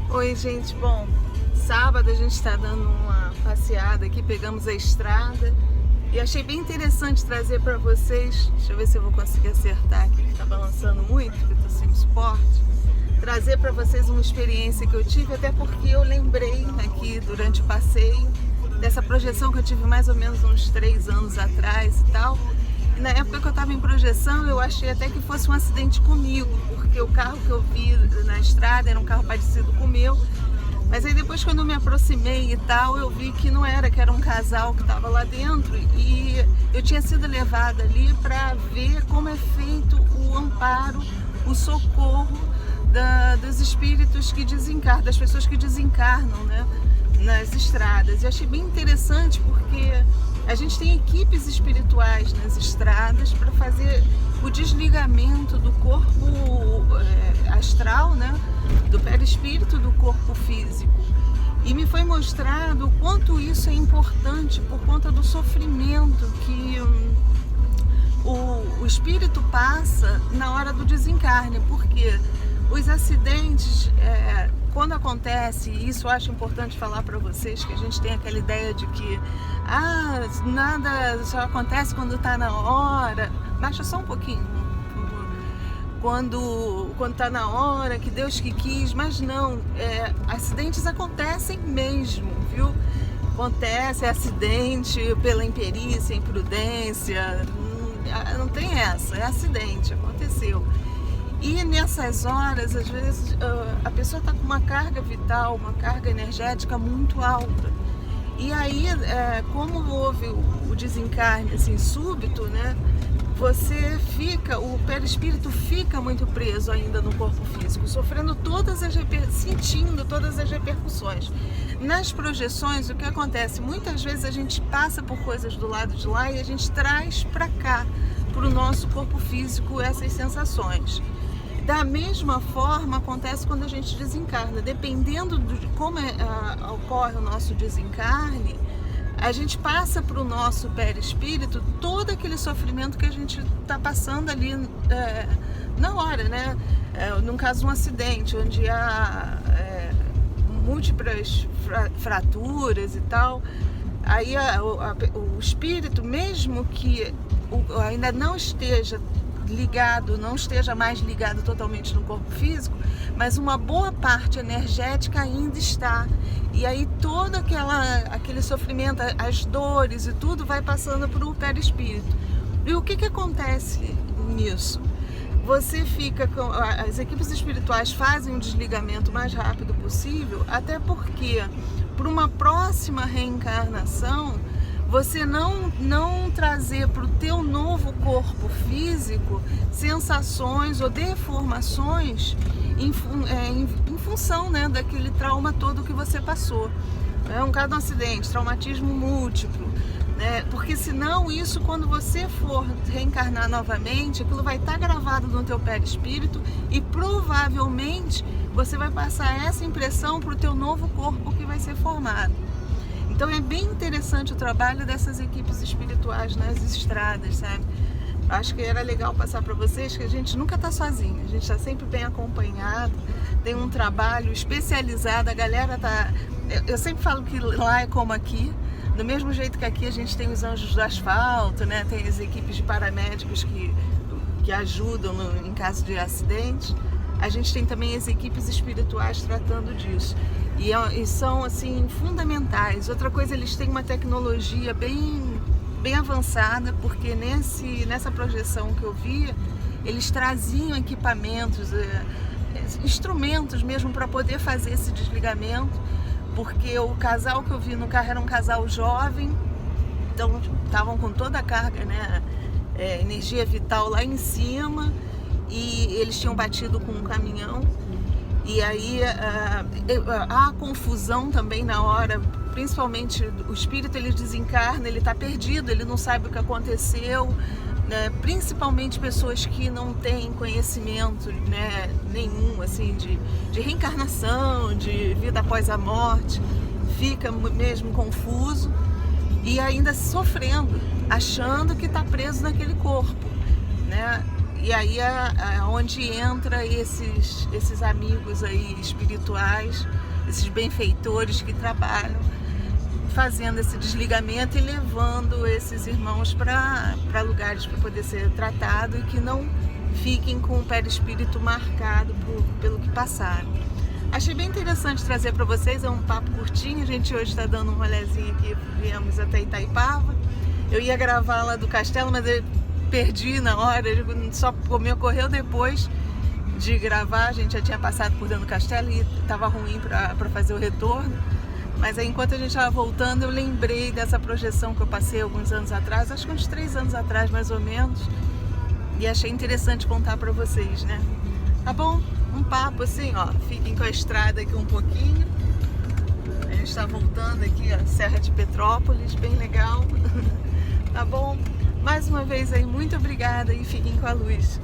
Oi, gente. Bom, sábado a gente está dando uma passeada aqui, pegamos a estrada e achei bem interessante trazer para vocês. Deixa eu ver se eu vou conseguir acertar aqui, que tá balançando muito, que eu tô sem suporte. Trazer para vocês uma experiência que eu tive, até porque eu lembrei aqui durante o passeio dessa projeção que eu tive mais ou menos uns 3 anos atrás e tal. E na época que eu estava em projeção, eu achei até que fosse um acidente comigo, porque o carro que eu vi na estrada era um carro parecido com o meu. Mas aí depois, quando eu me aproximei e tal, eu vi que não era, que era um casal que estava lá dentro, e eu tinha sido levada ali para ver como é feito o amparo, o socorro dos espíritos que desencarnam, das pessoas que desencarnam, né, nas estradas. E achei bem interessante porque a gente tem equipes espirituais nas estradas para fazer o desligamento do corpo astral, né, do perispírito do corpo físico. E me foi mostrado o quanto isso é importante por conta do sofrimento que o espírito passa na hora do desencarne, porque os acidentes, quando acontece, e isso eu acho importante falar para vocês, que a gente tem aquela ideia de que nada só acontece quando está na hora. Baixa só um pouquinho, por favor. Quando está na hora, que Deus que quis, mas não, acidentes acontecem mesmo, viu? Acontece acidente pela imperícia, imprudência, não tem essa, é acidente, aconteceu. E nessas horas, às vezes, a pessoa está com uma carga vital, uma carga energética muito alta. E aí, como houve o desencarne assim, súbito, né, o perispírito fica muito preso ainda no corpo físico, sofrendo sentindo todas as repercussões. Nas projeções, o que acontece? Muitas vezes a gente passa por coisas do lado de lá e a gente traz para cá, para o nosso corpo físico, essas sensações. Da mesma forma acontece quando a gente desencarna. Dependendo de como ocorre o nosso desencarne, a gente passa para o nosso perispírito todo aquele sofrimento que a gente está passando ali na hora, né? No caso de um acidente, onde há múltiplas fraturas e tal, aí o espírito, mesmo que ainda não esteja mais ligado totalmente no corpo físico, mas uma boa parte energética ainda está. E aí todo aquele sofrimento, as dores e tudo vai passando para o perispírito. E o que acontece nisso? Você fica com... As equipes espirituais fazem o desligamento o mais rápido possível, até porque, para uma próxima reencarnação, você não trazer para o teu novo corpo físico sensações ou deformações em função, né, daquele trauma todo que você passou. É um caso de um acidente, traumatismo múltiplo, né? Porque senão isso, quando você for reencarnar novamente, aquilo vai estar gravado no teu perispírito e provavelmente você vai passar essa impressão para o teu novo corpo que vai ser formado. Então é bem interessante o trabalho dessas equipes espirituais nas estradas, sabe? Acho que era legal passar para vocês que a gente nunca está sozinho, a gente está sempre bem acompanhado, tem um trabalho especializado, a galera tá... Eu sempre falo que lá é como aqui, do mesmo jeito que aqui a gente tem os anjos do asfalto, né? Tem as equipes de paramédicos que ajudam em caso de acidente. A gente tem também as equipes espirituais tratando disso. E são, assim, fundamentais. Outra coisa, eles têm uma tecnologia bem avançada, porque nessa projeção que eu via, eles traziam equipamentos, instrumentos mesmo para poder fazer esse desligamento, porque o casal que eu vi no carro era um casal jovem, então estavam com toda a carga, né, energia vital lá em cima, e eles tinham batido com um caminhão. E aí há confusão também na hora, principalmente o espírito, ele desencarna, ele está perdido, ele não sabe o que aconteceu, né? Principalmente pessoas que não têm conhecimento, né, nenhum assim, de reencarnação, de vida após a morte, fica mesmo confuso e ainda sofrendo, achando que está preso naquele corpo, né? E aí é onde entra esses amigos aí espirituais, esses benfeitores que trabalham fazendo esse desligamento e levando esses irmãos para lugares para poder ser tratado e que não fiquem com o perispírito marcado pelo que passaram. Achei bem interessante trazer para vocês, é um papo curtinho, a gente hoje está dando um rolezinho aqui, viemos até Itaipava. Eu ia gravar lá do castelo, mas eu perdi na hora, só me ocorreu depois de gravar, a gente já tinha passado por dentro do castelo e estava ruim para fazer o retorno. Mas aí, enquanto a gente estava voltando, eu lembrei dessa projeção que eu passei alguns anos atrás, acho que uns 3 anos atrás mais ou menos, e achei interessante contar para vocês, né? Tá bom? Um papo assim, ó, fiquem com a estrada aqui um pouquinho. A gente está voltando aqui, ó, Serra de Petrópolis, bem legal. Tá bom? Mais uma vez aí, muito obrigada e fiquem com a luz.